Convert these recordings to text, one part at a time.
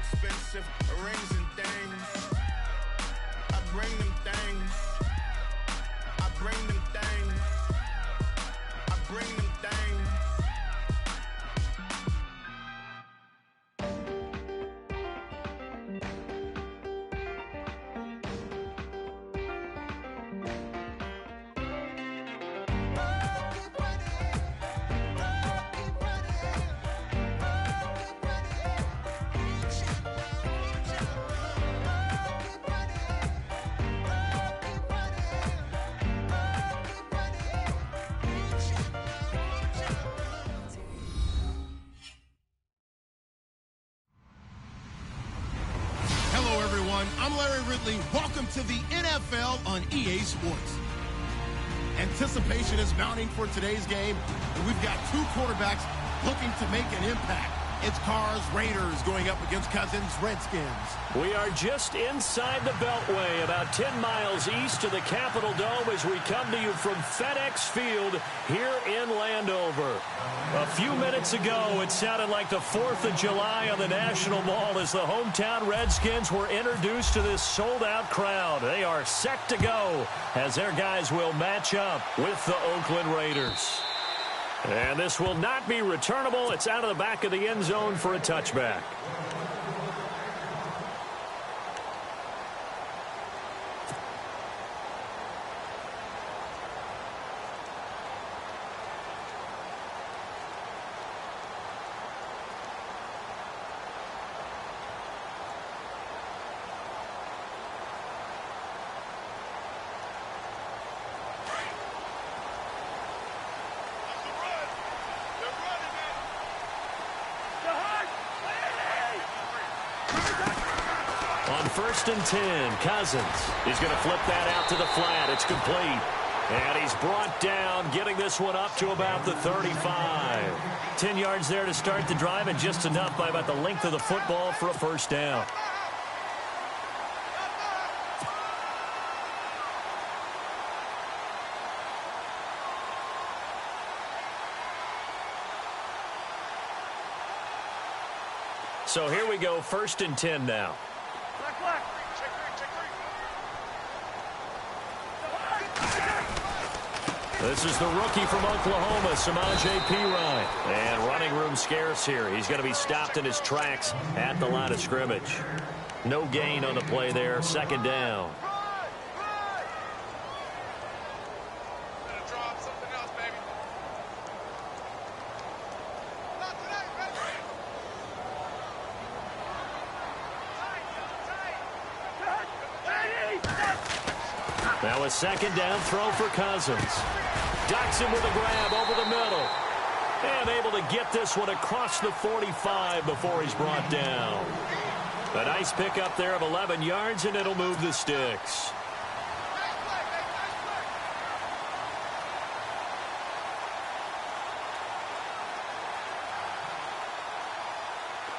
expensive rings and things. I bring them things. I bring them things. I bring them things. I'm Larry Ridley. Welcome to the NFL on EA Sports. Anticipation is mounting for today's game, and we've got two quarterbacks looking to make an impact. It's Carr's Raiders going up against Cousins' Redskins. We are just inside the Beltway, about 10 miles east of the Capitol Dome as we come to you from FedEx Field here in Landover. A few minutes ago, it sounded like the 4th of July on the National Mall as the hometown Redskins were introduced to this sold-out crowd. They are set to go as their guys will match up with the Oakland Raiders. And this will not be returnable. It's out of the back of the end zone for a touchback. On 1st and 10, Cousins. He's going to flip that out to the flat. It's complete. And he's brought down, getting this one up to about the 35. 10 yards there to start the drive, and just enough by about the length of the football for a first down. So here we go, 1st and 10 now. This is the rookie from Oklahoma, Samaje Perine. And running room scarce here. He's going to be stopped in his tracks at the line of scrimmage. No gain on the play there, 2nd down. Now a 2nd down throw for Cousins. Ducks him with a grab over the middle. And able to get this one across the 45 before he's brought down. A nice pickup there of 11 yards, and it'll move the sticks.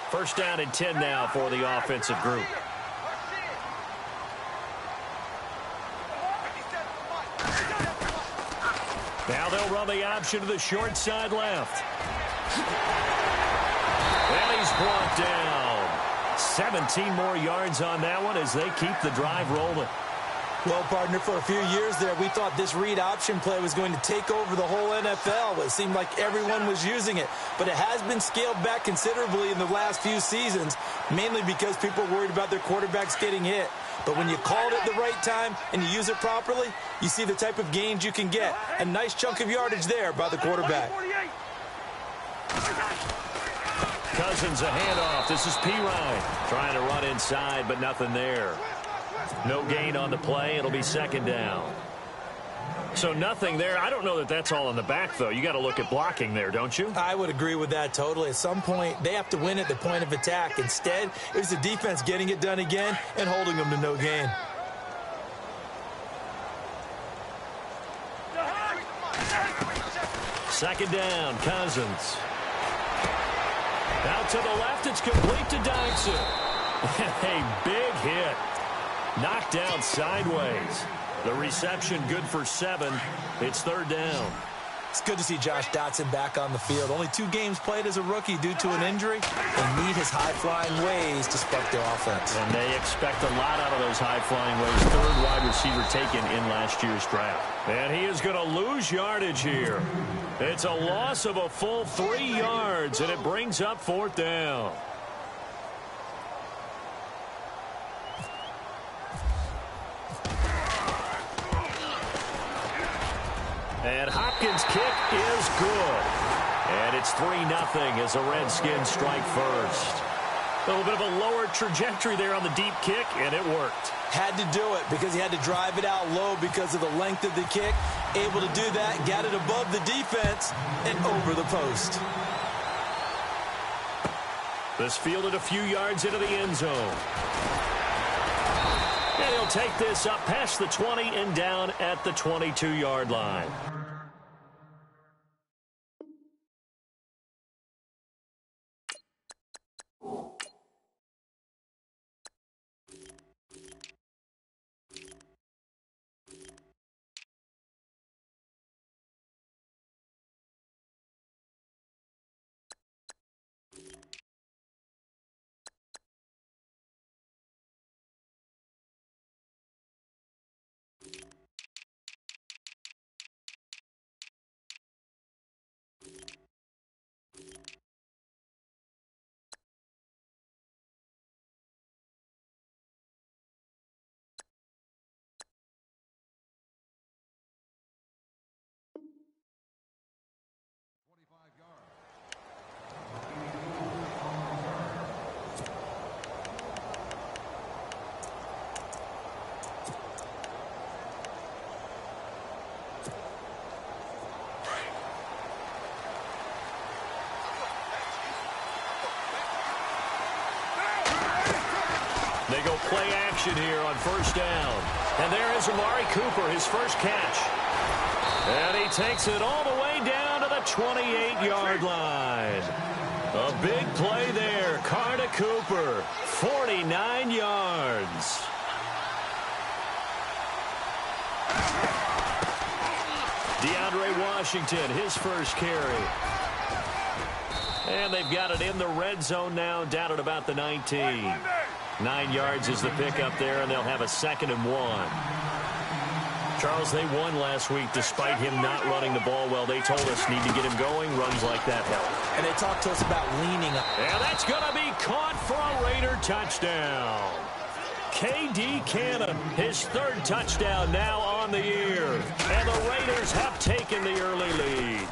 First down and 10 now for the offensive group. Now they'll run the option to the short side left. And he's brought down. 17 more yards on that one as they keep the drive rolling. Well, partner, for a few years there, we thought this read option play was going to take over the whole NFL. It seemed like everyone was using it. But it has been scaled back considerably in the last few seasons, mainly because people are worried about their quarterbacks getting hit. But when you call it at the right time and you use it properly, you see the type of gains you can get. A nice chunk of yardage there by the quarterback. Cousins a handoff. This is Perine trying to run inside, but nothing there. No gain on the play. It'll be 2nd down. So nothing there. I don't know that that's all in the back, though. You got to look at blocking there, don't you? I would agree with that totally. At some point, they have to win at the point of attack. Instead, it was the defense getting it done again and holding them to no gain. Second down, Cousins. Out to the left, it's complete to Dyson. A big hit. Knocked down sideways. The reception good for 7. It's 3rd down. It's good to see Josh Dotson back on the field. Only 2 games played as a rookie due to an injury. They need his high-flying ways to spark the offense. And they expect a lot out of those high-flying ways. 3rd wide receiver taken in last year's draft. And he is going to lose yardage here. It's a loss of a full 3 yards, and it brings up 4th down. And Hopkins' kick is good. And it's 3-0 as the Redskins strike first. A little bit of a lower trajectory there on the deep kick, and it worked. Had to do it because he had to drive it out low because of the length of the kick. Able to do that, got it above the defense, and over the post. This fielded a few yards into the end zone. And he'll take this up past the 20 and down at the 22-yard line. They go play action here on 1st down. And there is Amari Cooper, his first catch. And he takes it all the way down to the 28-yard line. A big play there. Carter Cooper, 49 yards. DeAndre Washington, his first carry. And they've got it in the red zone now, down at about the 19. 9 yards is the pickup there, and they'll have a 2nd and 1. Charles, they won last week despite him not running the ball well. They told us need to get him going. Runs like that help. And they talked to us about leaning up. And that's going to be caught for a Raider touchdown. K.D. Cannon, his 3rd touchdown now on the year. And the Raiders have taken the early lead.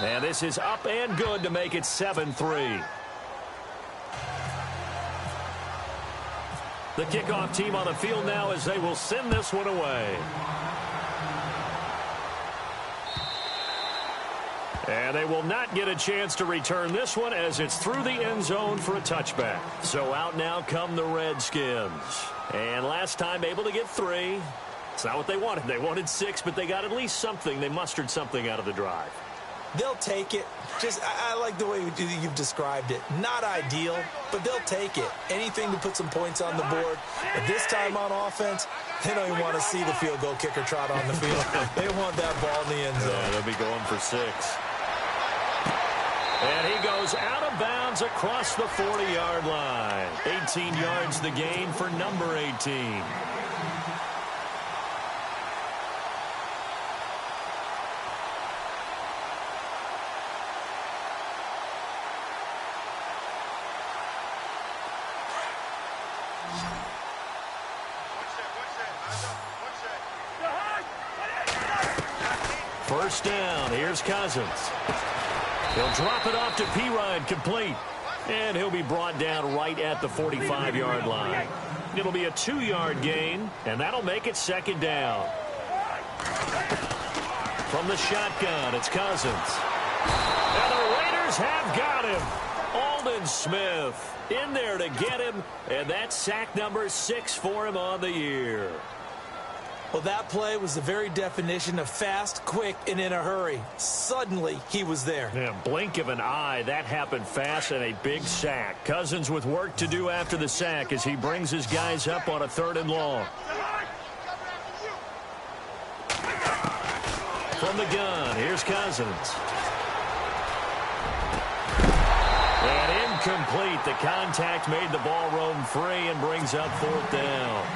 And this is up and good to make it 7-3. The kickoff team on the field now as they will send this one away. And they will not get a chance to return this one as it's through the end zone for a touchback. So out now come the Redskins. And last time able to get 3. It's not what they wanted. They wanted 6, but they got at least something. They mustered something out of the drive. They'll take it. I like the way you've described it. Not ideal, but they'll take it. Anything to put some points on the board. But this time on offense, they don't even want to see the field goal kicker trot on the field. They want that ball in the end zone. Yeah, they'll be going for 6. And he goes out of bounds across the 40-yard line. 18 yards the gain for number 18. First down. Here's Cousins. He'll drop it off to P-Ryan, complete. And he'll be brought down right at the 45-yard line. It'll be a 2-yard gain, and that'll make it 2nd down. From the shotgun, it's Cousins. And the Raiders have got him. Aldon Smith in there to get him, and that's sack number 6 for him on the year. Well, that play was the very definition of fast, quick, and in a hurry. Suddenly, he was there. Yeah, blink of an eye. That happened fast and a big sack. Cousins with work to do after the sack as he brings his guys up on a 3rd and long. From the gun, here's Cousins. And incomplete. The contact made the ball roam free and brings up 4th down.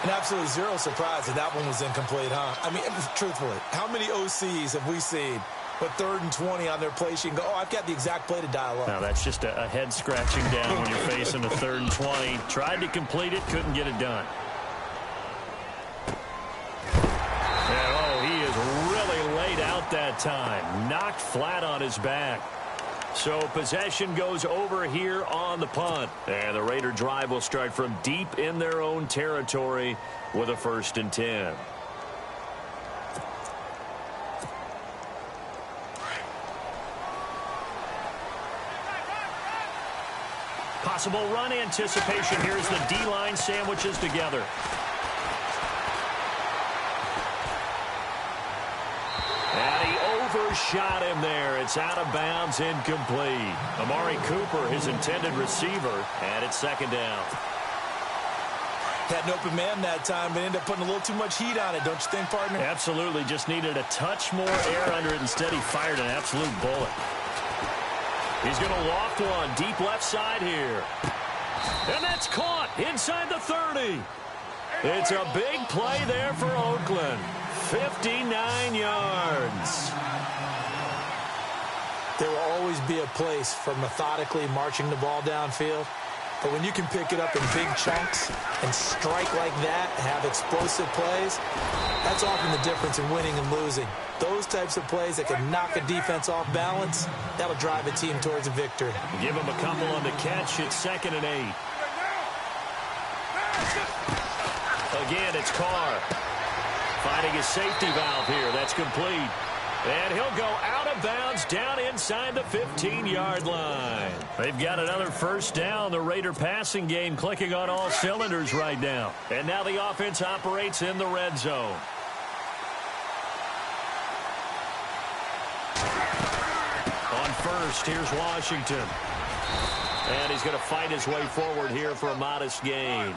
And absolutely zero surprise that that one was incomplete, huh? I mean, truthfully, how many OCs have we seen with 3rd and 20 on their play sheet and go, oh, I've got the exact play to dial up? Now, that's just a head scratching down when you're facing a 3rd and 20. Tried to complete it, couldn't get it done. And, oh, he is really laid out that time. Knocked flat on his back. So possession goes over here on the punt. And the Raider drive will start from deep in their own territory with a 1st and 10. Possible run anticipation. Here's the D-line sandwiches together. And he overshot him there. It's out of bounds, incomplete. Amari Cooper, his intended receiver, and it's 2nd down. Had an open man that time, but ended up putting a little too much heat on it, don't you think, partner? Absolutely. Just needed a touch more air under it. Instead, he fired an absolute bullet. He's going to loft one deep left side here. And that's caught inside the 30. It's a big play there for Oakland. 59 yards. There will always be a place for methodically marching the ball downfield. But when you can pick it up in big chunks and strike like that, have explosive plays, that's often the difference in winning and losing. Those types of plays that can knock a defense off balance, that'll drive a team towards a victory. Give him a couple on the catch. It's 2nd and 8. Again, it's Carr. Finding his safety valve here. That's complete. And he'll go out of bounds down inside the 15-yard line. They've got another 1st down. The Raider passing game clicking on all cylinders right now. And now the offense operates in the red zone. On 1st, here's Washington. And he's going to fight his way forward here for a modest gain.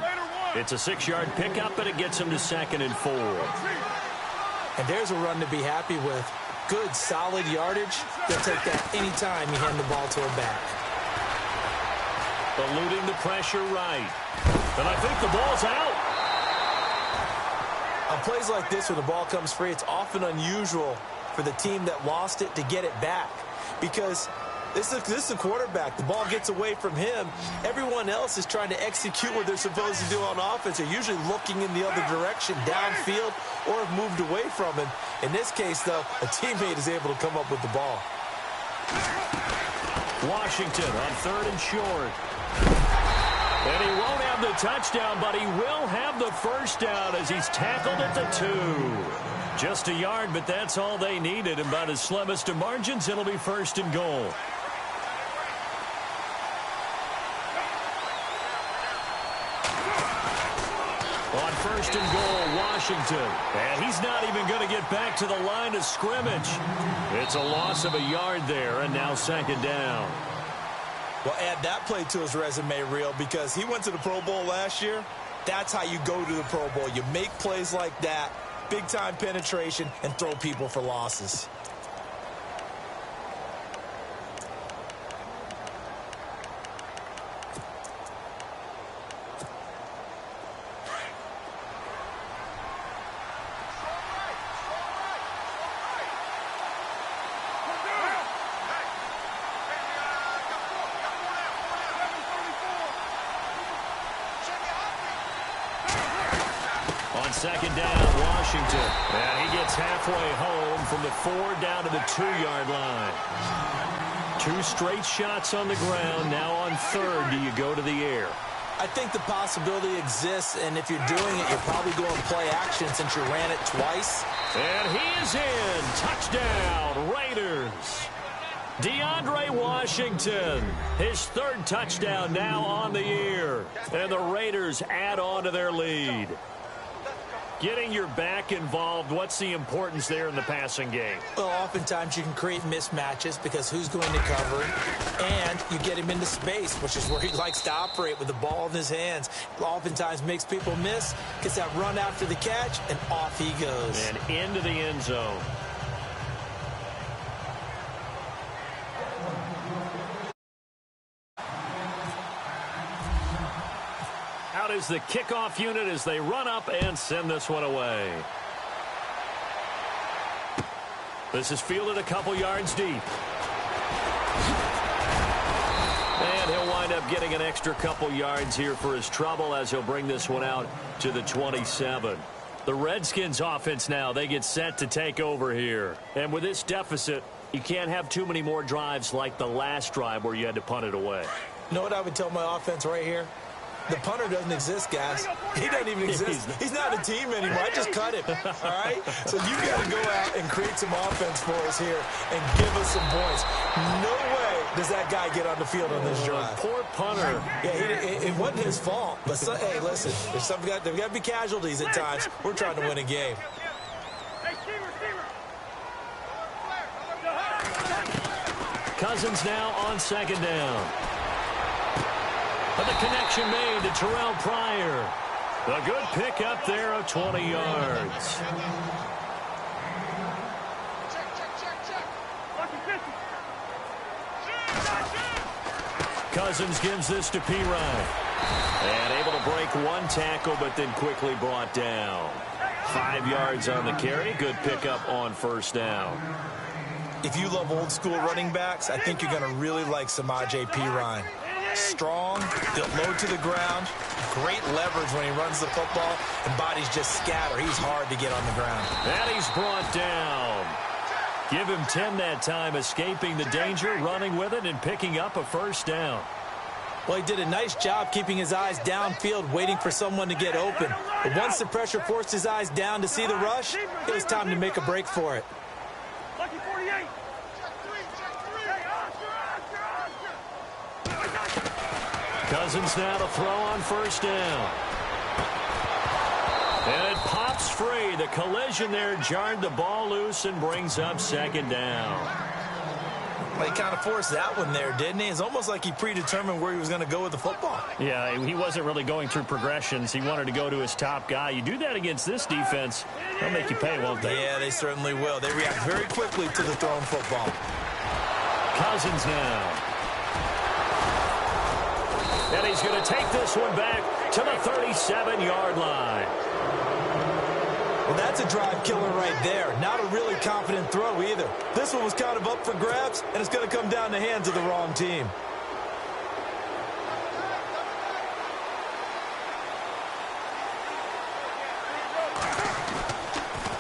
It's a 6-yard pickup, but it gets him to 2nd and 4. And there's a run to be happy with. Good, solid yardage. They'll take that anytime you hand the ball to a back. Eluding the pressure right. And I think the ball's out. On plays like this, when the ball comes free, it's often unusual for the team that lost it to get it back. Because this is the quarterback. The ball gets away from him. Everyone else is trying to execute what they're supposed to do on offense. They're usually looking in the other direction, downfield, or have moved away from him. In this case, though, a teammate is able to come up with the ball. Washington on 3rd and short. And he won't have the touchdown, but he will have the 1st down as he's tackled at the 2. Just a yard, but that's all they needed. And by the slimmest of margins, it'll be 1st and goal. On 1st and goal, Washington. And he's not even going to get back to the line of scrimmage. It's a loss of a yard there, and now 2nd down. Well, add that play to his resume reel because he went to the Pro Bowl last year. That's how you go to the Pro Bowl. You make plays like that, big-time penetration, and throw people for losses. On 2nd down, Washington. And he gets halfway home from the 4 down to the 2-yard line. 2 straight shots on the ground. Now on 3rd, do you go to the air? I think the possibility exists, and if you're doing it, you're probably going play action since you ran it twice. And he is in. Touchdown, Raiders. DeAndre Washington, his 3rd touchdown now on the year. And the Raiders add on to their lead. Getting your back involved, what's the importance there in the passing game? Well, oftentimes you can create mismatches because who's going to cover it, and you get him into space, which is where he likes to operate with the ball in his hands. Oftentimes makes people miss, gets that run after the catch, and off he goes. And into the end zone. Out is the kickoff unit as they run up and send this one away. This is fielded a couple yards deep. And he'll wind up getting an extra couple yards here for his trouble as he'll bring this one out to the 27. The Redskins offense now, they get set to take over here. And with this deficit, you can't have too many more drives like the last drive where you had to punt it away. You know what I would tell my offense right here? The punter doesn't exist, guys. He doesn't even exist. He's not a team anymore. I just cut him, all right? So you got to go out and create some offense for us here and give us some points. No way does that guy get on the field on this drive. Poor punter. Yeah, it wasn't his fault. But, hey, listen, there's got to be casualties at times. We're trying to win a game. Cousins now on second down. But the connection made to Terrell Pryor. A good pickup there of 20 yards. Cousins gives this to Pirine. And able to break one tackle, but then quickly brought down. 5 yards on the carry. Good pickup on first down. If you love old school running backs, I think you're going to really like Samaje Pirine. Strong, built low to the ground, great leverage when he runs the football, and bodies just scatter. He's hard to get on the ground. And he's brought down. Give him 10 that time, escaping the danger, running with it, and picking up a first down. Well, he did a nice job keeping his eyes downfield, waiting for someone to get open. But once the pressure forced his eyes down to see the rush, it was time to make a break for it. Lucky 48. Cousins now to throw on first down. And it pops free. The collision there jarred the ball loose and brings up second down. Well, he kind of forced that one there, didn't he? It's almost like he predetermined where he was going to go with the football. Yeah, he wasn't really going through progressions. He wanted to go to his top guy. You do that against this defense, they'll make you pay, won't they? Yeah, they certainly will. They react very quickly to the thrown football. Cousins now. And he's going to take this one back to the 37-yard line. Well, that's a drive killer right there. Not a really confident throw either. This one was kind of up for grabs, and it's going to come down the hands of the wrong team.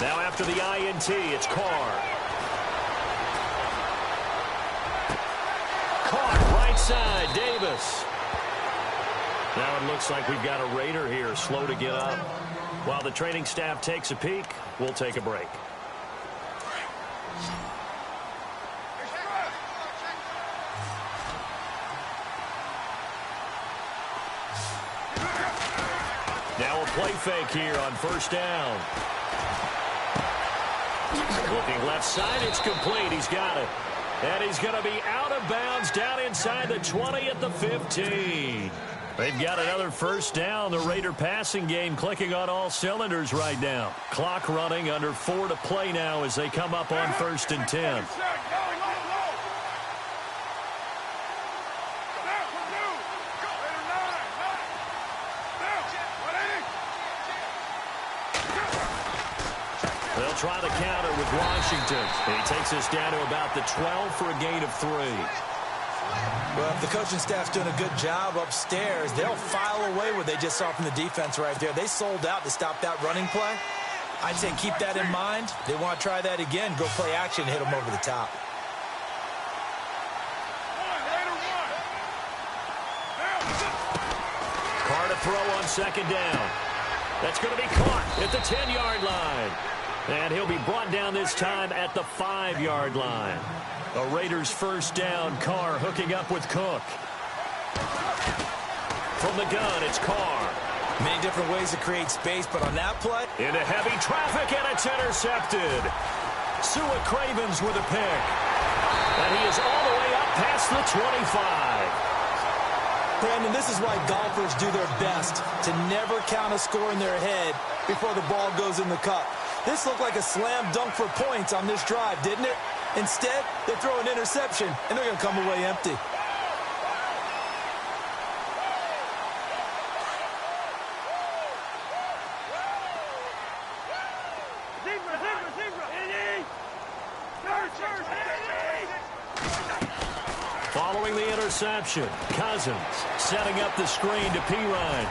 Now after the INT, it's Carr. Caught right side, Davis. Now it looks like we've got a Raider here, slow to get up. While the training staff takes a peek, we'll take a break. Now a play fake here on first down. Looking left side, it's complete. He's got it. And he's going to be out of bounds down inside the 20 at the 15. They've got another first down. The Raider passing game clicking on all cylinders right now. Clock running, under 4 to play now as they come up on 1st and 10. They'll try the counter with Washington. And he takes us down to about the 12 for a gain of 3. Well, if the coaching staff's doing a good job upstairs, they'll file away what they just saw from the defense right there. They sold out to stop that running play. I'd say keep that in mind. They want to try that again, go play action, hit them over the top. Carr to throw on second down. That's going to be caught at the 10-yard line. And he'll be brought down this time at the 5-yard line. The Raiders first down. Carr hooking up with Cook. From the gun, it's Carr. Many different ways to create space, but on that play, Into heavy traffic, and it's intercepted. Sua Cravens with a pick. And he is all the way up past the 25. Brandon, this is why golfers do their best to never count a score in their head before the ball goes in the cup. This looked like a slam dunk for points on this drive, didn't it? Instead, they throw an interception, and they're going to come away empty. Following the interception, Cousins setting up the screen to Pirine.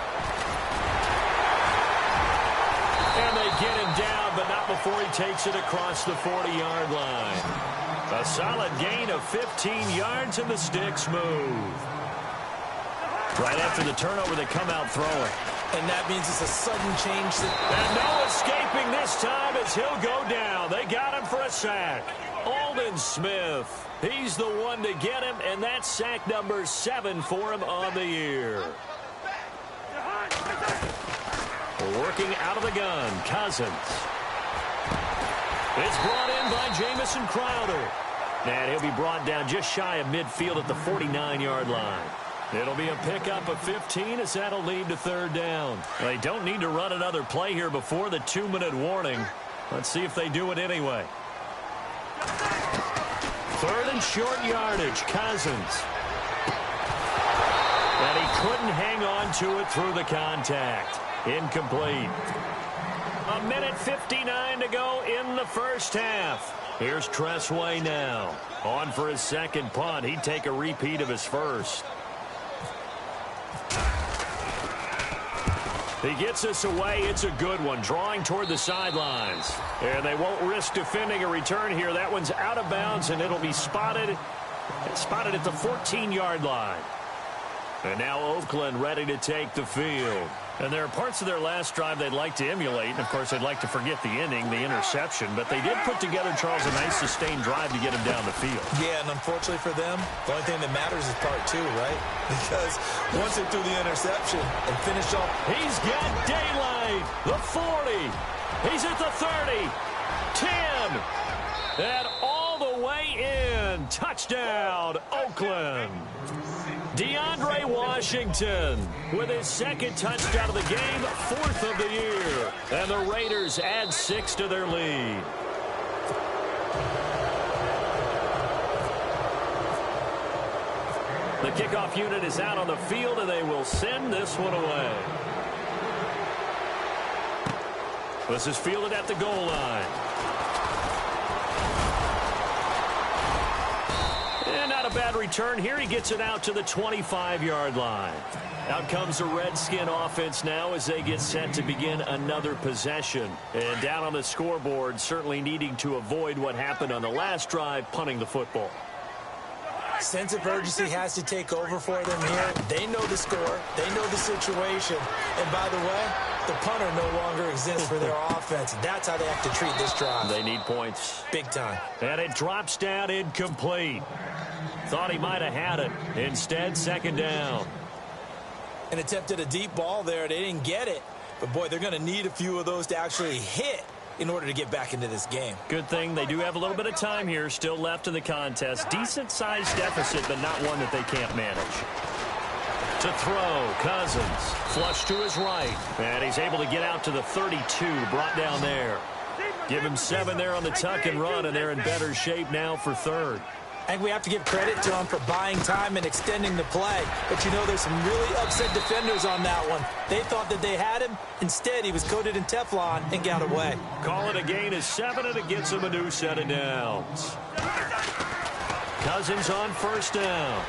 And they get him down, but not before he takes it across the 40-yard line. A solid gain of 15 yards, and the sticks move. Right after the turnover, they come out throwing. And that means it's a sudden change. And no escaping this time as he'll go down. They got him for a sack. Aldon Smith, he's the one to get him, and that's sack number 7 for him on the year. Working out of the gun, Cousins. It's brought in by Jamison Crowder. And he'll be brought down just shy of midfield at the 49-yard line. It'll be a pickup of 15 as that'll lead to third down. They don't need to run another play here before the 2-minute warning. Let's see if they do it anyway. Third and short yardage, Cousins. And he couldn't hang on to it through the contact. Incomplete. 1:59 to go in the first half. Here's Tressway now. On for his second punt. He'd take a repeat of his first. He gets us away. It's a good one. Drawing toward the sidelines. And they won't risk defending a return here. That one's out of bounds, and it'll be spotted at the 14-yard line. And now Oakland ready to take the field. And there are parts of their last drive they'd like to emulate. And, of course, they'd like to forget the inning, the interception. But they did put together, Charles, a nice sustained drive to get him down the field. Yeah, and unfortunately for them, the only thing that matters is part 2, right? Because once they threw the interception and finished off. He's got daylight. The 40. He's at the 30. 10. And all the way in. Touchdown, Oakland. DeAndre Washington with his second touchdown of the game, 4th of the year. And the Raiders add 6 to their lead. The kickoff unit is out on the field, and they will send this one away. This is fielded at the goal line. Not a bad return here. He gets it out to the 25-yard line. Out comes the Redskin offense now as they get set to begin another possession. And down on the scoreboard, certainly needing to avoid what happened on the last drive, punting the football. Sense of urgency has to take over for them here. They know the score. They know the situation. And by the way, the punter no longer exists for their offense. That's how they have to treat this drive. They need points. Big time. And it drops down incomplete. Thought he might have had it. Instead, second down. And attempted a deep ball there. They didn't get it. But, boy, they're going to need a few of those to actually hit in order to get back into this game. Good thing they do have a little bit of time here still left in the contest. Decent-sized deficit, but not one that they can't manage. To throw, Cousins. Flush to his right. And he's able to get out to the 32, brought down there. Give him 7 there on the tuck and run, and they're in better shape now for third. I think we have to give credit to him for buying time and extending the play. But, you know, there's some really upset defenders on that one. They thought that they had him. Instead, he was coated in Teflon and got away. Call it a gain of 7, and it gets him a new set of downs. Cousins on first down.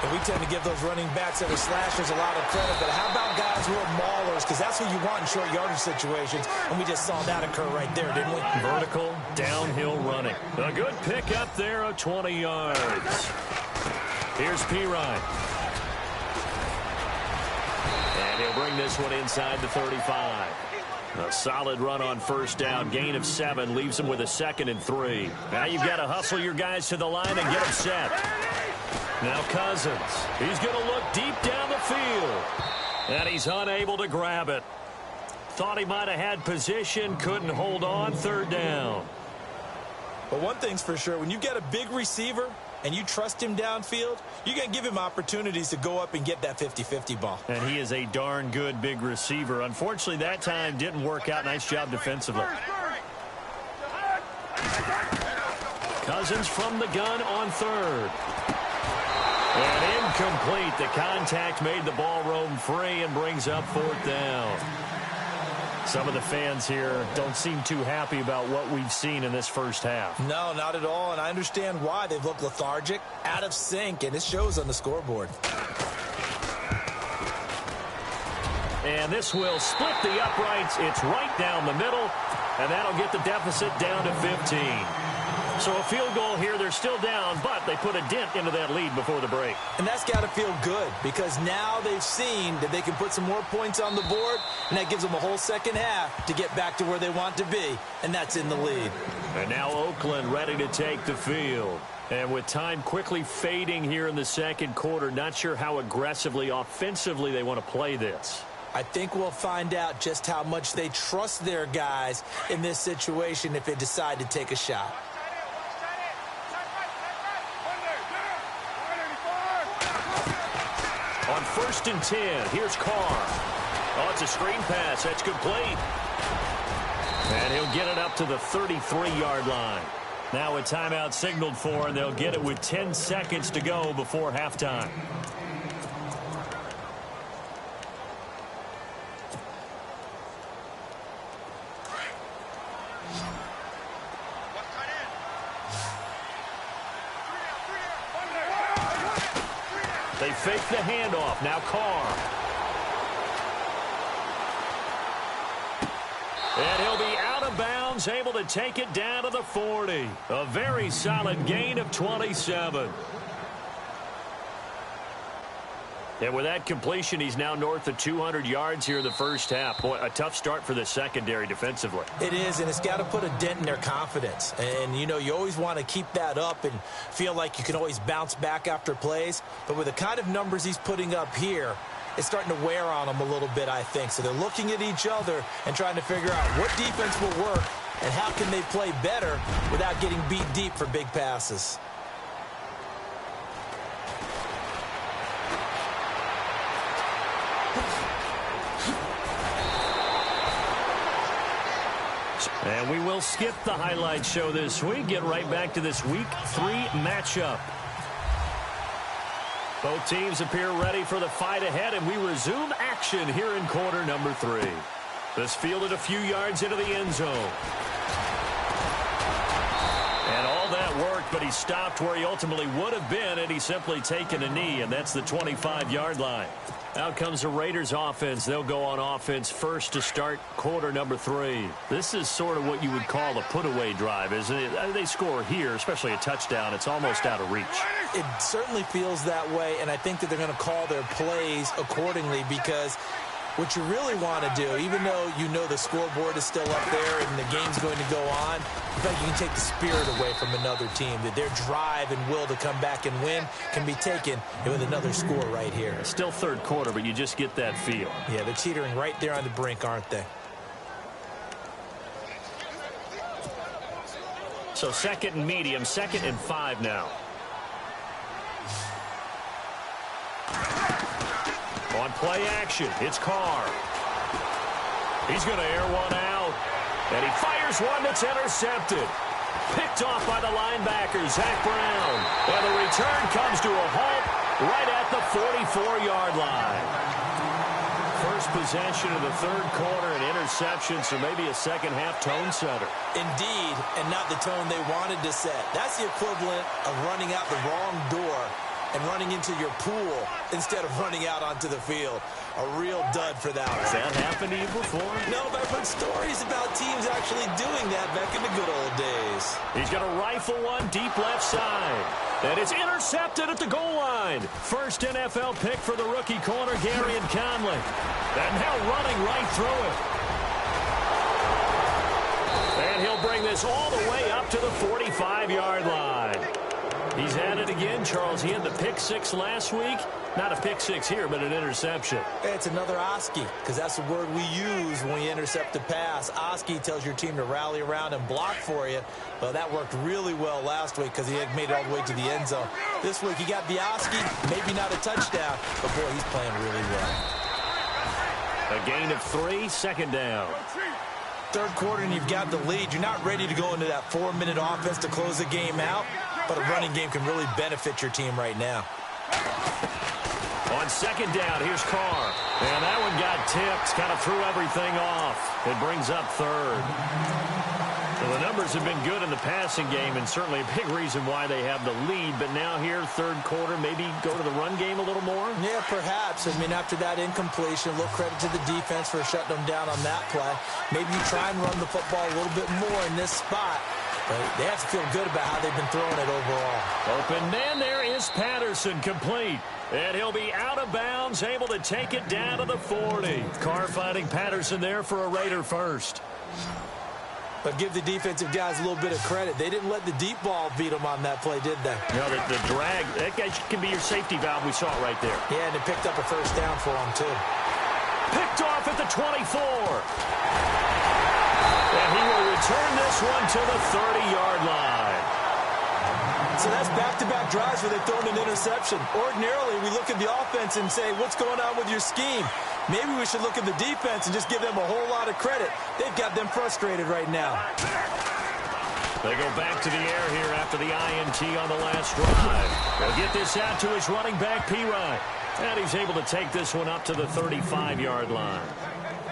And we tend to give those running backs that are slashers a lot of credit. But how about guys who are maulers? Because that's what you want in short yardage situations. And we just saw that occur right there, didn't we? Vertical, downhill running. A good pickup there of 20 yards. Here's Pirine. And he'll bring this one inside the 35. A solid run on first down. Gain of 7 leaves him with a 2nd and 3. Now you've got to hustle your guys to the line and get them set. Now Cousins. He's going to look deep down the field. And he's unable to grab it. Thought he might have had position. Couldn't hold on. Third down. But one thing's for sure. When you get a big receiver and you trust him downfield, you're going to give him opportunities to go up and get that 50-50 ball. And he is a darn good big receiver. Unfortunately, that time didn't work out. Nice job defensively. Cousins from the gun on third. And incomplete. The contact made the ball roam free and brings up fourth down. Some of the fans here don't seem too happy about what we've seen in this first half. No, not at all, and I understand why. They've looked lethargic, out of sync, and it shows on the scoreboard. And this will split the uprights. It's right down the middle, and that'll get the deficit down to 15. So a field goal here, they're still down, but they put a dent into that lead before the break. And that's got to feel good because now they've seen that they can put some more points on the board, and that gives them a whole second half to get back to where they want to be, and that's in the lead. And now Oakland ready to take the field. And with time quickly fading here in the second quarter, not sure how aggressively, offensively they want to play this. I think we'll find out just how much they trust their guys in this situation if they decide to take a shot. On 1st and 10, here's Carr. Oh, it's a screen pass. That's complete. And he'll get it up to the 33-yard line. Now a timeout signaled for, and they'll get it with 10 seconds to go before halftime. They fake the handoff. Now Carr. And he'll be out of bounds, able to take it down to the 40. A very solid gain of 27. And with that completion, he's now north of 200 yards here in the first half. Boy, a tough start for the secondary defensively. It is, and it's got to put a dent in their confidence. And, you know, you always want to keep that up and feel like you can always bounce back after plays. But with the kind of numbers he's putting up here, it's starting to wear on them a little bit, I think. So they're looking at each other and trying to figure out what defense will work and how can they play better without getting beat deep for big passes. And we will skip the highlight show this week. Get right back to this Week 3 matchup. Both teams appear ready for the fight ahead, and we resume action here in quarter number 3. This fielded a few yards into the end zone. And all that worked, but he stopped where he ultimately would have been, and he's simply taken a knee, and that's the 25-yard line. Out comes the Raiders offense. They'll go on offense first to start quarter number 3. This is sort of what you would call a put-away drive, isn't it? They score here, especially a touchdown. It's almost out of reach. It certainly feels that way, and I think that they're going to call their plays accordingly because what you really want to do, even though you know the scoreboard is still up there and the game's going to go on, I think you can take the spirit away from another team, that their drive and will to come back and win can be taken with another score right here. Still third quarter, but you just get that feel. Yeah, they're teetering right there on the brink, aren't they? So 2nd and medium, 2nd and 5 now. On play action, it's Carr. He's going to air one out. And he fires one that's intercepted. Picked off by the linebacker, Zach Brown. And the return comes to a halt right at the 44-yard line. First possession of the third quarter, an interception, so maybe a second-half tone setter. Indeed, and not the tone they wanted to set. That's the equivalent of running out the wrong door and running into your pool instead of running out onto the field. A real dud for that one. Has that happened to you before? No, but I've heard stories about teams actually doing that back in the good old days. He's going to rifle one deep left side. And it's intercepted at the goal line. First NFL pick for the rookie corner, Garyon Conley. And now running right through it. And he'll bring this all the way up to the 45-yard line. He's at it again, Charles. He had the pick six last week. Not a pick six here, but an interception. It's another Oski, because that's the word we use when we intercept a pass. Oski tells your team to rally around and block for you. Well, that worked really well last week because he had made it all the way to the end zone. This week he got the Oski, maybe not a touchdown, but boy, he's playing really well. A gain of 3, second down. Third quarter and you've got the lead. You're not ready to go into that 4-minute offense to close the game out, but a running game can really benefit your team right now. On second down, here's Carr. And that one got tipped, kind of threw everything off. It brings up third. So the numbers have been good in the passing game, and certainly a big reason why they have the lead. But now here, third quarter, maybe go to the run game a little more? Yeah, perhaps. I mean, after that incompletion, a little credit to the defense for shutting them down on that play. Maybe you try and run the football a little bit more in this spot. But they have to feel good about how they've been throwing it overall. Open man, there is Patterson, complete. And he'll be out of bounds, able to take it down to the 40. Carr finding Patterson there for a Raider first. But give the defensive guys a little bit of credit. They didn't let the deep ball beat them on that play, did they? No, the drag, that guy can be your safety valve. We saw it right there. Yeah, and it picked up a first down for him, too. Picked off at the 24. And he will return this one to the 30-yard line. So that's back-to-back drives where they've thrown an interception. Ordinarily, we look at the offense and say, what's going on with your scheme? Maybe we should look at the defense and just give them a whole lot of credit. They've got them frustrated right now. They go back to the air here after the INT on the last drive. They'll get this out to his running back, P-Ryan. And he's able to take this one up to the 35-yard line.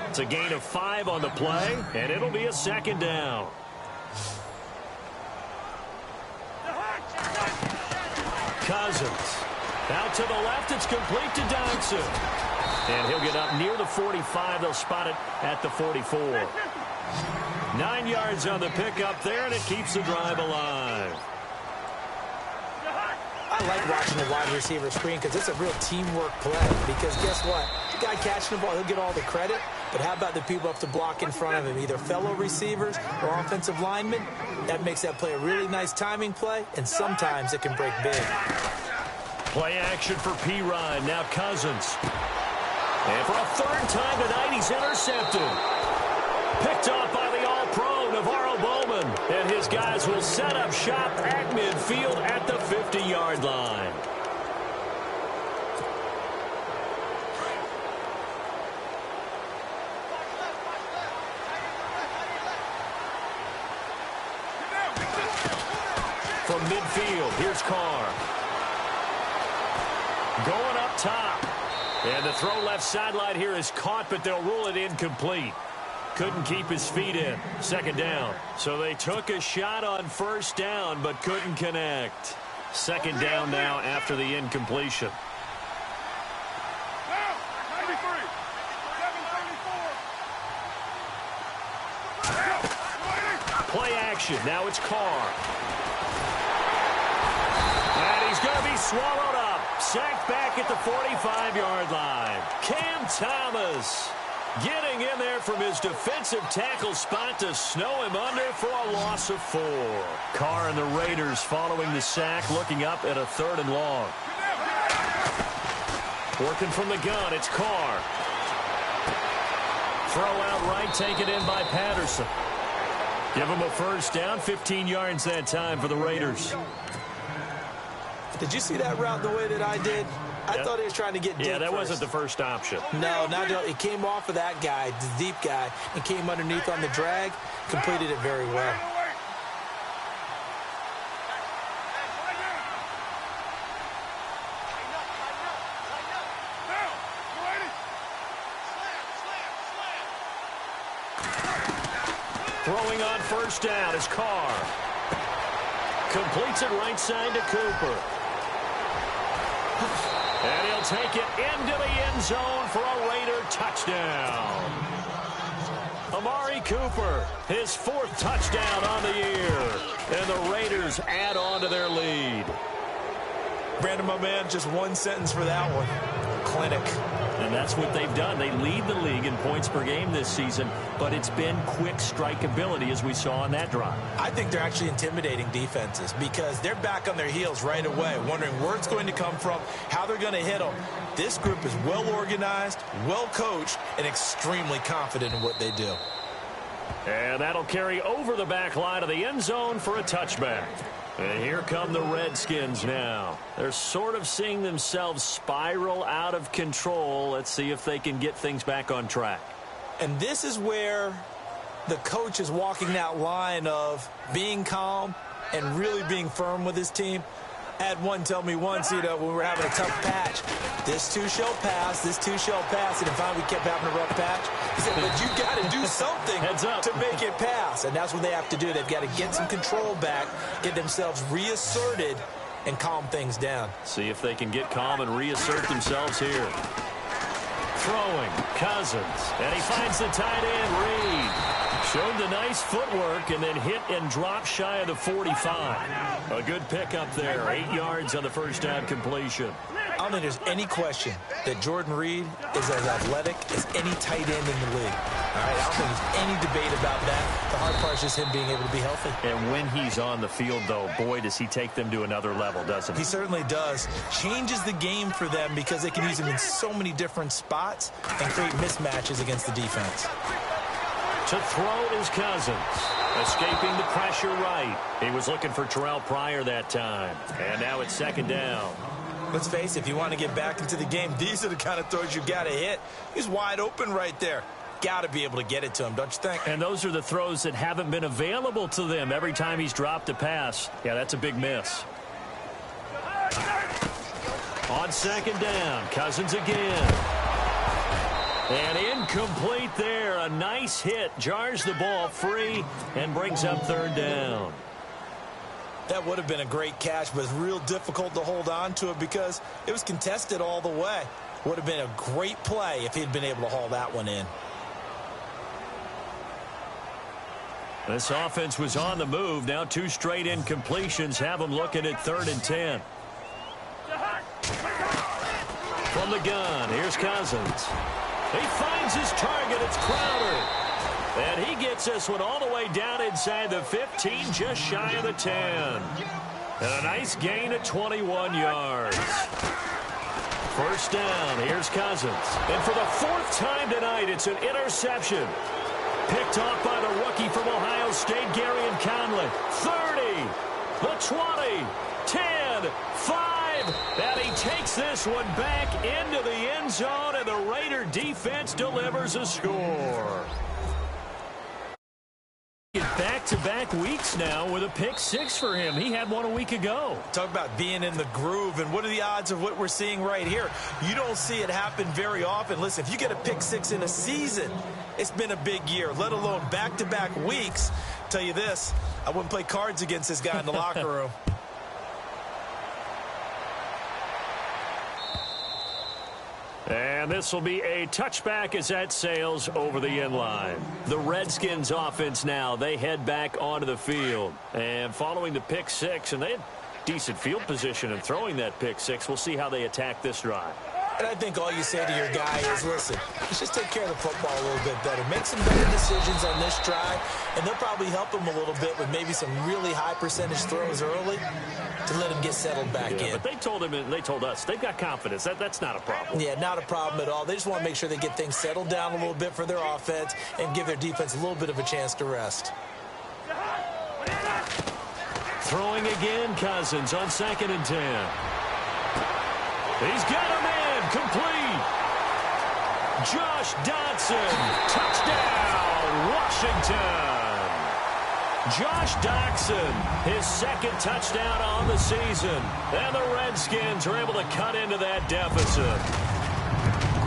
It's a gain of 5 on the play, and it'll be a second down. Cousins. Out to the left, it's complete to Dodson. And he'll get up near the 45. They'll spot it at the 44. 9 yards on the pickup there, and it keeps the drive alive. I like watching the wide receiver screen because it's a real teamwork play. Because guess what? The guy catching the ball, he'll get all the credit. But how about the people up to block in front of him, either fellow receivers or offensive linemen? That makes that play a really nice timing play, and sometimes it can break big. Play action for P-Ryan. Now Cousins. And for a third time tonight, he's intercepted. Picked off by the all-pro Navarro Bowman. And his guys will set up shop at midfield at the 50-yard line. From midfield, here's Carr. Going up top. And the throw left sideline here is caught, but they'll rule it incomplete. Couldn't keep his feet in. Second down. So they took a shot on first down, but couldn't connect. Second down now after the incompletion. Play action. Now it's Carr. And he's going to be swallowed up. Sacked back at the 45-yard line. Cam Thomas getting in there from his defensive tackle spot to snow him under for a loss of 4. Carr and the Raiders following the sack, looking up at a 3rd and long. Working from the gun, it's Carr. Throw out right, taken in by Patterson. Give him a first down, 15 yards that time for the Raiders. Did you see that route the way that I did? I thought he was trying to get deep. Yeah, that wasn't the first option. No, it came off of that guy, the deep guy, and came underneath on the drag, completed it very well. Throwing on first down is Carr. Completes it right side to Cooper. And he'll take it into the end zone for a Raider touchdown. Amari Cooper, his 4th touchdown on the year. And the Raiders add on to their lead. Brandon, my man, just one sentence for that one. clinic. And that's what they've done. They lead the league in points per game this season, but it's been quick strike ability as we saw on that drive. I think they're actually intimidating defenses because they're back on their heels right away, wondering where it's going to come from, how they're going to hit them. This group is well organized, well coached, and extremely confident in what they do. And that'll carry over the back line of the end zone for a touchback. And here come the Redskins now. They're sort of seeing themselves spiral out of control. Let's see if they can get things back on track. And this is where the coach is walking that line of being calm and really being firm with his team. I had one tell me once, when we were having a tough patch, this too shall pass, this too shall pass, and finally we kept having a rough patch. He said, but you got to do something to make it pass, and that's what they have to do. They've got to get some control back, get themselves reasserted, and calm things down. See if they can get calm and reassert themselves here. Throwing, Cousins, and he finds the tight end, Reed. Showed the nice footwork and then hit and dropped shy of the 45. A good pickup there, 8 yards on the first down completion. I don't think there's any question that Jordan Reed is as athletic as any tight end in the league. All right, I don't think there's any debate about that. The hard part is just him being able to be healthy. And when he's on the field, though, boy, does he take them to another level, doesn't he? He certainly does. Changes the game for them because they can use him in so many different spots and create mismatches against the defense. To throw is Cousins. Escaping the pressure right. He was looking for Terrell Pryor that time. And now it's second down. Let's face it, if you want to get back into the game, these are the kind of throws you got to hit. He's wide open right there. Got to be able to get it to him, don't you think? And those are the throws that haven't been available to them every time he's dropped a pass. Yeah, that's a big miss. On second down, Cousins again. And incomplete there. A nice hit. Jars the ball free and brings up third down. That would have been a great catch, but it's real difficult to hold on to it because it was contested all the way. Would have been a great play if he'd been able to haul that one in. This offense was on the move. Now 2 straight incompletions have them looking at 3rd and 10. From the gun, here's Cousins. He finds his target. It's Crowder. And he gets this one all the way down inside the 15, just shy of the 10. And a nice gain of 21 yards. First down, here's Cousins. And for the 4th time tonight, it's an interception. Picked off by the rookie from Ohio State, Garyon Conley. 30, the 20, 10, 5. And he takes this one back into the end zone, and the Raider defense delivers a score. Back-to-back weeks now with a pick 6 for him. He had one a week ago. Talk about being in the groove, and what are the odds of what we're seeing right here? You don't see it happen very often. Listen, if you get a pick 6 in a season, it's been a big year, let alone back-to-back weeks. Tell you this, I wouldn't play cards against this guy in the locker room. And this will be a touchback as that sails over the end line. The Redskins offense now, they head back onto the field. And following the pick 6, and they had decent field position in throwing that pick 6. We'll see how they attack this drive. And I think all you say to your guy is, listen, let's just take care of the football a little bit better. Make some better decisions on this drive, and they'll probably help him a little bit with maybe some really high percentage throws early to let him get settled back in. But they told him, and they told us, they've got confidence. That's not a problem. Yeah, not a problem at all. They just want to make sure they get things settled down a little bit for their offense and give their defense a little bit of a chance to rest. Throwing again, Cousins on 2nd and 10. He's got a man. Complete. Josh Dotson. Touchdown, Washington. Josh Dotson, his 2nd touchdown on the season. And the Redskins are able to cut into that deficit.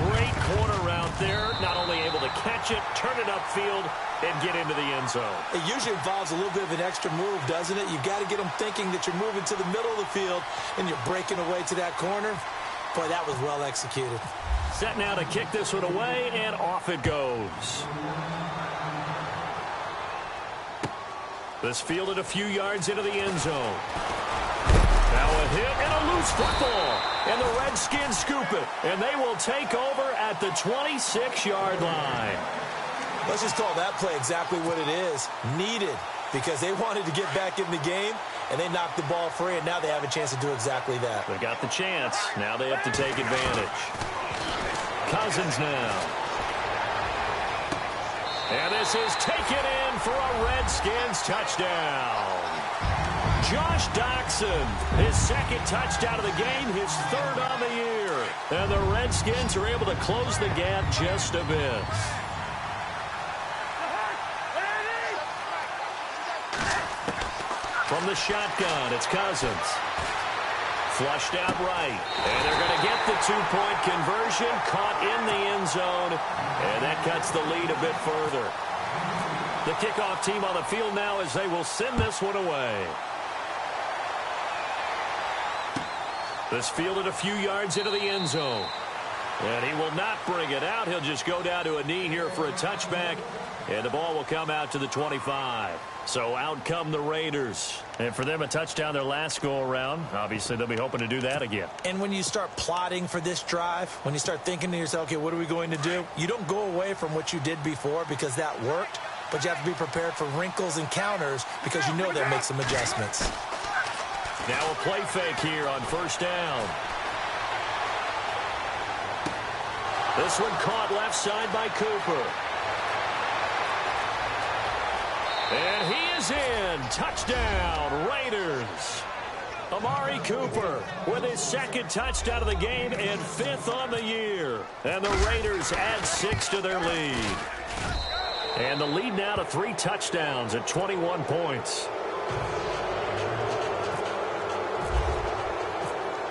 Great corner route there. Not only able to catch it, turn it upfield, and get into the end zone. It usually involves a little bit of an extra move, doesn't it? You've got to get them thinking that you're moving to the middle of the field and you're breaking away to that corner. Boy, that was well executed. Set now to kick this one away, and off it goes. This fielded a few yards into the end zone. Now a hit and a loose football. And the Redskins scoop it. And they will take over at the 26-yard line. Let's just call that play exactly what it is. Needed, because they wanted to get back in the game, and they knocked the ball free, and now they have a chance to do exactly that. They got the chance. Now they have to take advantage. Cousins now. And this is taken in for a Redskins touchdown. Josh Doxson, his second touchdown of the game, his third on the year. And the Redskins are able to close the gap just a bit. From the shotgun, it's Cousins. Flushed out right. And they're going to get the two-point conversion. Caught in the end zone. And that cuts the lead a bit further. The kickoff team on the field now as they will send this one away. This fielded a few yards into the end zone. And he will not bring it out. He'll just go down to a knee here for a touchback. And the ball will come out to the 25. So out come the Raiders. And for them, a touchdown their last go-around. Obviously, they'll be hoping to do that again. And when you start plotting for this drive, when you start thinking to yourself, okay, what are we going to do? You don't go away from what you did before because that worked. But you have to be prepared for wrinkles and counters because you know they'll make some adjustments. Now a play fake here on first down. This one caught left side by Cooper. And he is in. Touchdown, Raiders. Amari Cooper with his second touchdown of the game and fifth on the year. And the Raiders add 6 to their lead. And the lead now to 3 touchdowns at 21 points.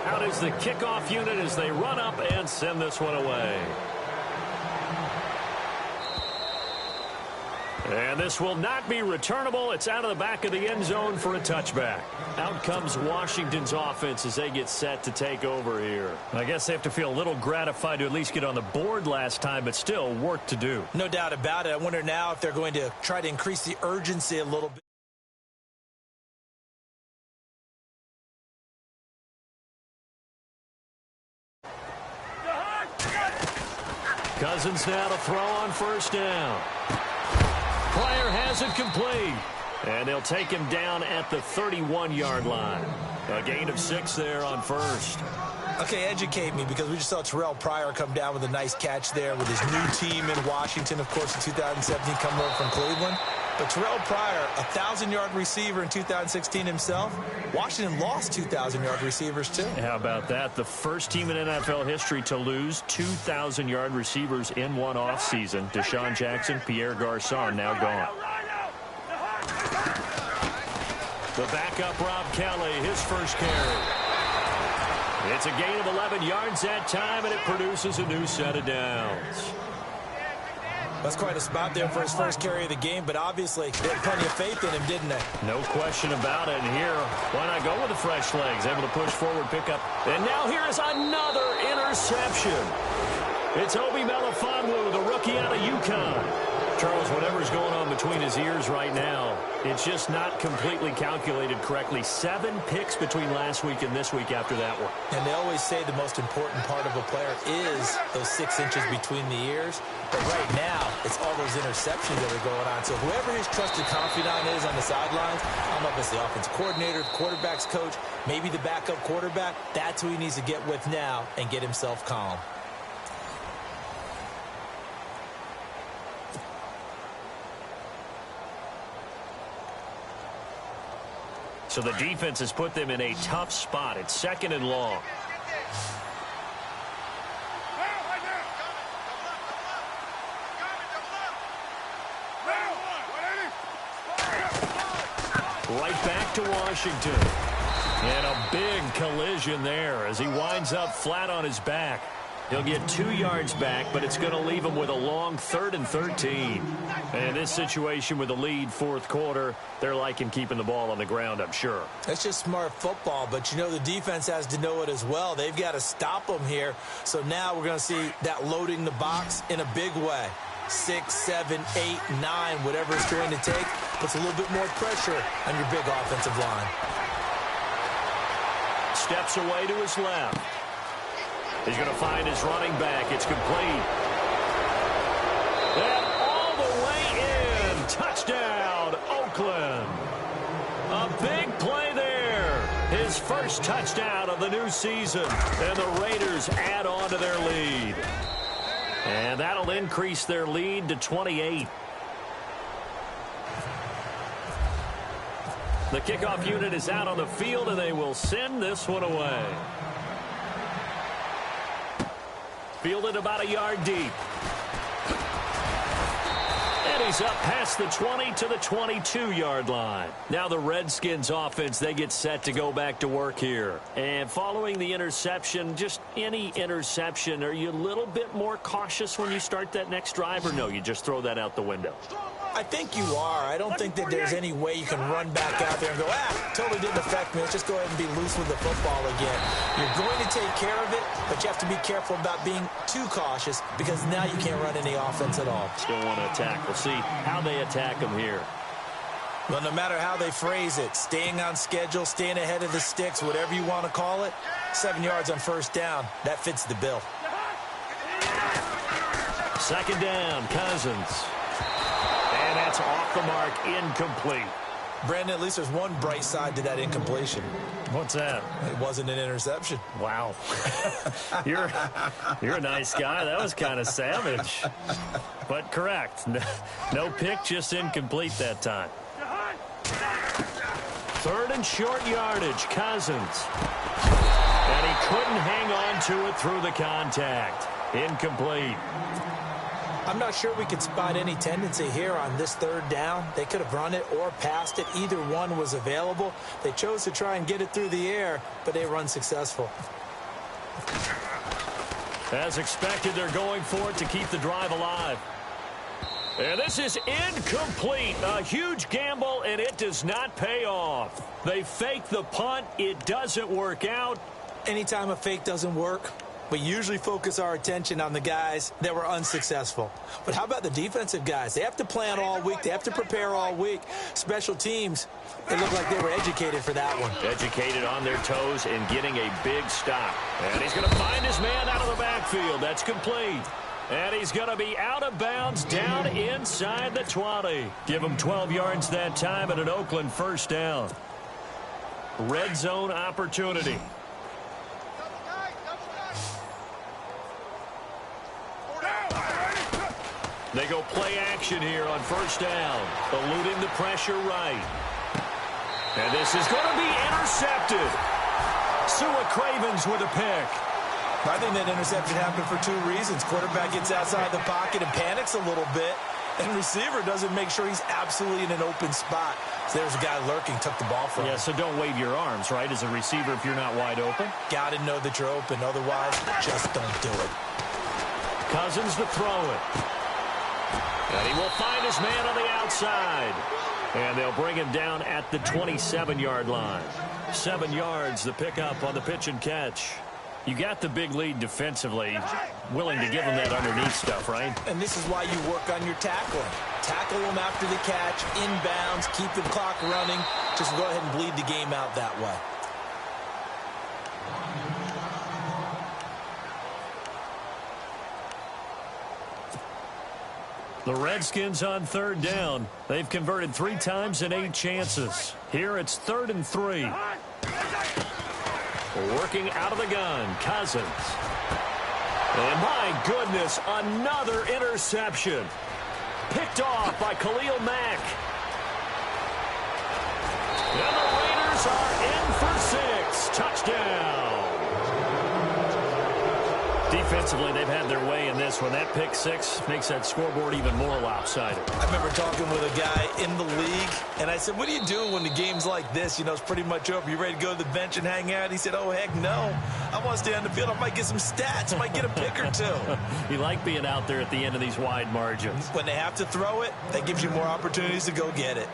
Out is the kickoff unit as they run up and send this one away. And this will not be returnable. It's out of the back of the end zone for a touchback. Out comes Washington's offense as they get set to take over here. I guess they have to feel a little gratified to at least get on the board last time, but still work to do. No doubt about it. I wonder now if they're going to try to increase the urgency a little bit. Cousins now to throw on first down. Pryor has it complete. And they'll take him down at the 31-yard line. A gain of 6 there on first. Okay, educate me, because we just saw Terrell Pryor come down with a nice catch there with his new team in Washington, of course, in 2017, coming over from Cleveland. But Terrell Pryor, a 1,000-yard receiver in 2016 himself. Washington lost 2,000-yard receivers, too. How about that? The first team in NFL history to lose 2,000-yard receivers in one offseason. Deshaun Jackson, Pierre Garçon now gone. The backup, Rob Kelly, his first carry. It's a gain of 11 yards that time, and it produces a new set of downs. That's quite a spot there for his first carry of the game, but obviously they had plenty of faith in him, didn't they? No question about it. And here, why not go with the fresh legs? Able to push forward, pick up. And now here is another interception. It's Obi Melifonwu, the rookie out of UConn. Charles, whatever's going on between his ears right now, it's just not completely calculated correctly. 7 picks between last week and this week after that one. And they always say the most important part of a player is those 6 inches between the ears. But right now, it's all those interceptions that are going on. So whoever his trusted confidant is on the sidelines, I don't know if it's the offensive coordinator, the quarterback's coach, maybe the backup quarterback, that's who he needs to get with now and get himself calm. So the defense has put them in a tough spot. It's 2nd and long. Right back to Washington. And a big collision there as he winds up flat on his back. He'll get 2 yards back, but it's going to leave him with a long 3rd and 13. And in this situation with the lead 4th quarter, they're liking keeping the ball on the ground, I'm sure. That's just smart football, but you know the defense has to know it as well. They've got to stop them here. So now we're going to see that loading the box in a big way. 6, 7, 8, 9, whatever it's going to take, puts a little bit more pressure on your big offensive line. steps away to his left. He's going to find his running back. It's complete. And all the way in. Touchdown, Oakland. A big play there. His first touchdown of the new season. And the Raiders add on to their lead. And that'll increase their lead to 28. The kickoff unit is out on the field, and they will send this one away. Fielded about a yard deep. And he's up past the 20 to the 22-yard line. Now the Redskins offense, they get set to go back to work here. And following the interception, just any interception, are you a little bit more cautious when you start that next drive, or no, you just throw that out the window? I think you are. I don't think that there's any way you can run back out there and go, totally didn't affect me. Let's just go ahead and be loose with the football again. You're going to take care of it, but you have to be careful about being too cautious because now you can't run any offense at all. Still want to attack. We'll see how they attack them here. Well, no matter how they phrase it, staying on schedule, staying ahead of the sticks, whatever you want to call it, 7 yards on first down, that fits the bill. Second down, Cousins. And that's off the mark, incomplete. Brandon, at least there's one bright side to that incompletion. What's that? It wasn't an interception. Wow. You're a nice guy. That was kind of savage. But correct. No pick, just incomplete that time. Third and short yardage, Cousins. And he couldn't hang on to it through the contact. Incomplete. I'm not sure we could spot any tendency here on this third down. They could have run it or passed it. Either one was available. They chose to try and get it through the air, but they were unsuccessful. As expected, they're going for it to keep the drive alive. And this is incomplete. A huge gamble, and it does not pay off. They fake the punt. It doesn't work out. Anytime a fake doesn't work, we usually focus our attention on the guys that were unsuccessful. But how about the defensive guys? They have to plan all week. They have to prepare all week. Special teams, it looked like they were educated for that one. Educated on their toes and getting a big stop. And he's going to find his man out of the backfield. That's complete. And he's going to be out of bounds down inside the 20. Give him 12 yards that time and an Oakland first down. Red zone opportunity. They go play action here on first down, eluding the pressure right. And this is going to be intercepted. Sua Cravens with a pick. I think that interception happened for two reasons. Quarterback gets outside the pocket and panics a little bit, and receiver doesn't make sure he's absolutely in an open spot. So there's a guy lurking, took the ball from him. Yeah, so don't wave your arms, right, as a receiver if you're not wide open. Got to know that you're open. Otherwise, just don't do it. Cousins to throw it. And he will find his man on the outside. And they'll bring him down at the 27-yard line. 7 yards, the pickup on the pitch and catch. You got the big lead defensively. Willing to give him that underneath stuff, right? And this is why you work on your tackling. Tackle him after the catch, inbounds, keep the clock running. Just go ahead and bleed the game out that way. The Redskins on third down. They've converted 3 times in 8 chances. Here it's 3rd and 3. Working out of the gun, Cousins. And my goodness, another interception. Picked off by Khalil Mack. And the Raiders are in for 6. Touchdown. Defensively, they've had their way in this one. That pick 6 makes that scoreboard even more lopsided. I remember talking with a guy in the league, and I said, what do you do when the game's like this? You know, it's pretty much over. You ready to go to the bench and hang out? He said, oh, heck no. I want to stay on the field. I might get some stats. I might get a pick or 2. You like being out there at the end of these wide margins. When they have to throw it, that gives you more opportunities to go get it.